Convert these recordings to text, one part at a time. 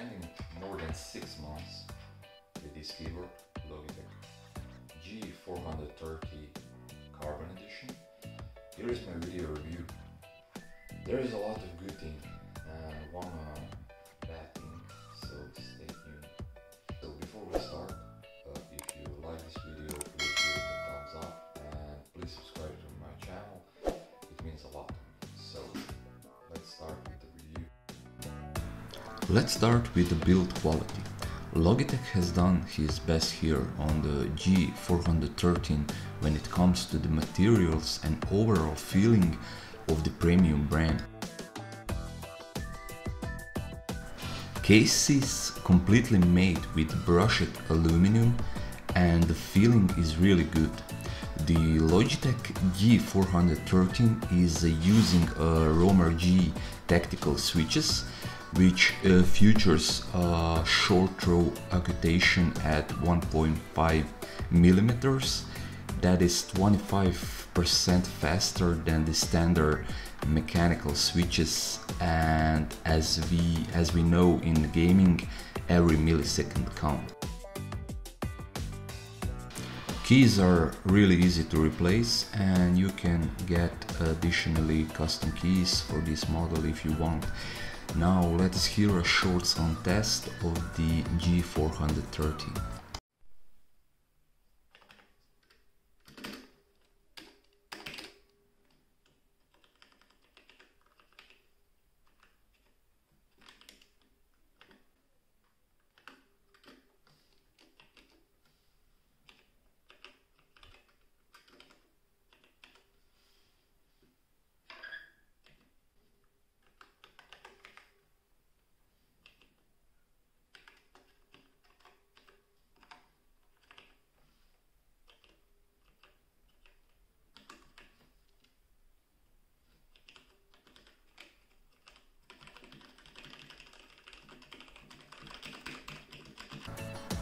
spending more than 6 months with this keyboard, Logitech G413 Carbon Edition. Here is my video review. There is a lot of good things and one bad thing, so stay tuned. So before we start, if you like this video, please give it a thumbs up and please subscribe to my channel. It means a lot to me. So let's start with the review. Let's start with the build quality. Logitech has done his best here on the G413 when it comes to the materials and overall feeling of the premium brand. Case is completely made with brushed aluminum and the feeling is really good. The Logitech G413 is using a Romer-G Tactile switches, which features a short throw actuation at 1.5 millimeters. That is 25% faster than the standard mechanical switches, and as we know in gaming, every millisecond counts. Keys are really easy to replace, and you can get additionally custom keys for this model if you want. Now let us hear a short sound test of the G413.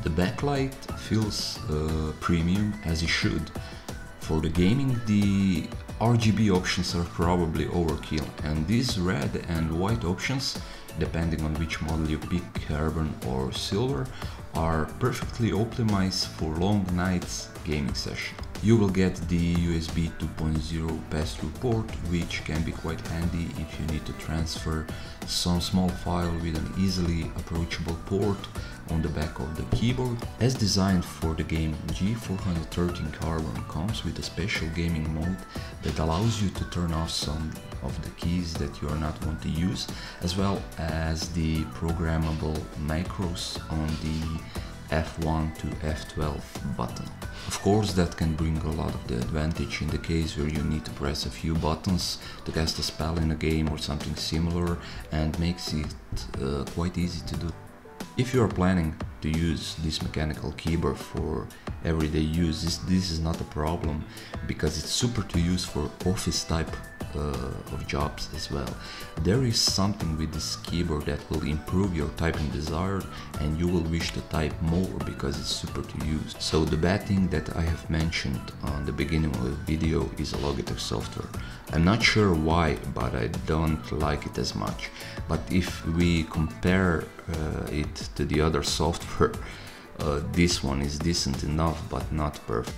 The backlight feels premium, as it should. For the gaming, the RGB options are probably overkill, and these red and white options, depending on which model you pick, carbon or silver, are perfectly optimized for long nights gaming session. You will get the USB 2.0 pass-through port, which can be quite handy if you need to transfer some small file with an easily approachable port on the back of the keyboard. As designed for the game, G413 Carbon comes with a special gaming mode that allows you to turn off some of the keys that you are not want to use, as well as the programmable macros on the F1 to F12 button. Of course, that can bring a lot of the advantage in the case where you need to press a few buttons to cast a spell in a game or something similar, and makes it quite easy to do. If you are planning to use this mechanical keyboard for everyday use, this is not a problem, because it's super to use for office type of jobs as well. There is something with this keyboard that will improve your typing desire, and you will wish to type more because it's super to use. So the bad thing that I have mentioned on the beginning of the video is a Logitech software. I'm not sure why, but I don't like it as much. But if we compare it to the other software, this one is decent enough but not perfect.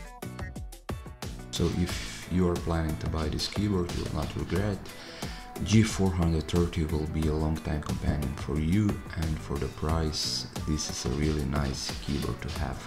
So if you are planning to buy this keyboard, you will not regret. G430 will be a long time companion for you, and for the price, this is a really nice keyboard to have.